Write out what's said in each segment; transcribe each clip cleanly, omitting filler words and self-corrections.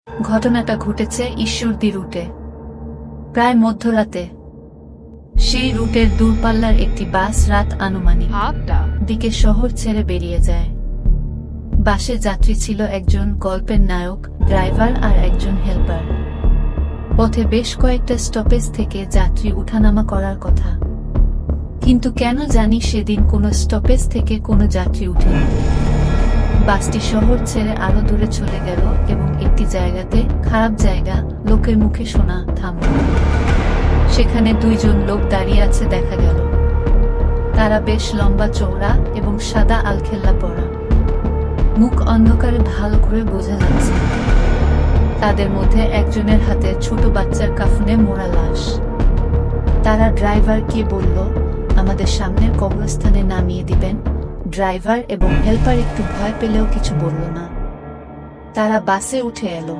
ঘটনাটা ঘটেছে ঈশ্বরদী রুটে, প্রায় মধ্যরাতে। সেই রুটের দূরপাল্লার একটি বাস রাত আনুমানিক দিকে শহর ছেড়ে বেরিয়ে যায়। বাসে যাত্রী ছিল একজন গল্পের নায়ক, ড্রাইভার আর একজন হেল্পার। পথে বেশ কয়েকটা স্টপেজ থেকে যাত্রী উঠানামা করার কথা, কিন্তু কেন জানি সেদিন কোনো স্টপেজ থেকে কোনো যাত্রী উঠেনি। বাসটি শহর ছেড়ে আরো দূরে চলে গেল এবং একটি জায়গাতে, খারাপ জায়গা, লোকের মুখে শোনা থামল। সেখানে দুইজন লোক দাঁড়িয়ে আছে দেখা গেল। তারা বেশ লম্বা চওড়া এবং সাদা আলখেল্লা পরা, মুখ অন্ধকারে ভালো করে বোঝা যাচ্ছে। তাদের মধ্যে একজনের হাতে ছোট বাচ্চার কাফনে মোড়া লাশ। তারা ড্রাইভারকে বলল, আমাদের সামনের কবরস্থানে নামিয়ে দিবেন। ড্রাইভার এবং হেল্পার একটু ভয় পেলেও কিছু বলল না। তারা বাসে উঠে এলো।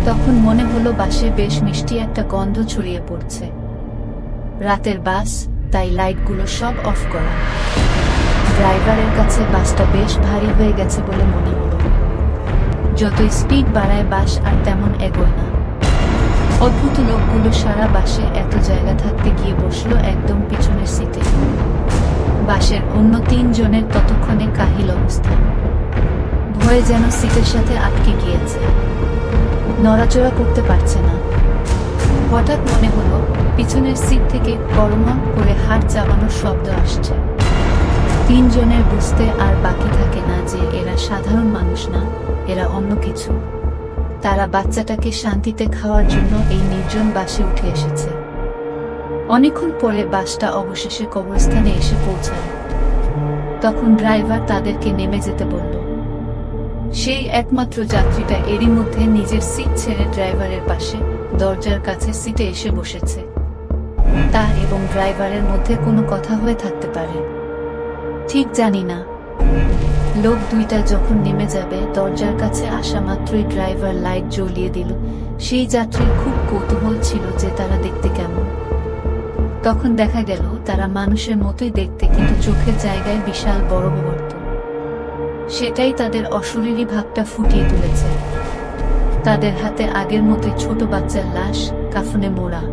তখন মনে হলো বাসে বেশ মিষ্টি একটা গন্ধ ছড়িয়ে পড়ছে। রাতের বাস, তাই লাইটগুলো সব অফ করা। ড্রাইভারের কাছে বাসটা বেশ ভারী হয়ে গেছে বলে মনে হলো। যতই স্পিড বাড়ায় বাস আর তেমন এগোয় না। অদ্ভুত লোকগুলো সারা বাসে এত জায়গা থাকতে গিয়ে বসলো একদম পিছনের সিটে। বাসের অন্য 3 জনের ততক্ষণে কাহিল অবস্থা। ভয়ে যেন সিটের সাথে আটকে গিয়েছে, নড়াচড়া করতে পারছে না। হঠাৎ মনে হলো পিছনের সিট থেকে করমা করে হাড় চাবানোর শব্দ আসছে। 3 জনের বুঝতে আর বাকি থাকে না যে এরা সাধারণ মানুষ না, এরা অন্য কিছু। তারা বাচ্চাটাকে শান্তিতে খাওয়ার জন্য এই নির্জন বাসে উঠে এসেছে। অনেকক্ষণ পরে বাসটা অবশেষে কবরস্থানে এসে পৌঁছায়। তখন ড্রাইভার তাদেরকে নেমে যেতে বলল। সেই একমাত্র যাত্রীটা এরই মধ্যে নিজের সিট ছেড়ে ড্রাইভারের পাশে দরজার কাছে সিটে এসে বসেছে। তা এবং ড্রাইভারের মধ্যে কোনো কথা হয়ে থাকতে পারে, ঠিক জানি না। লোক দুইটা যখন নেমে যাবে, দরজার কাছে আসা মাত্রই ড্রাইভার লাইট জ্বলিয়ে দিল। সেই যাত্রীর খুব কৌতূহল ছিল যে তারা দেখতে কেমন। তখন দেখা গেল তারা মানুষের মতোই দেখতে, কিন্তু চোখের জায়গায় বিশাল বড় গর্ত। সেটাই তাদের অশরীরী ভাবটা ফুটিয়ে তুলেছে। তাদের হাতে আগের মতোই ছোট বাচ্চার লাশ, কাফনে মোড়া।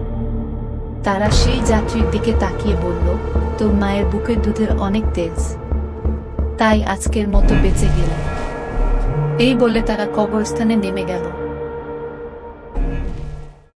তারা সেই যাত্রীর দিকে তাকিয়ে বলল, তোর মায়ের বুকের দুধের অনেক তেজ, তাই আজকের মতো বেঁচে গেল। এই বলে তারা কবরস্থানে নেমে গেল।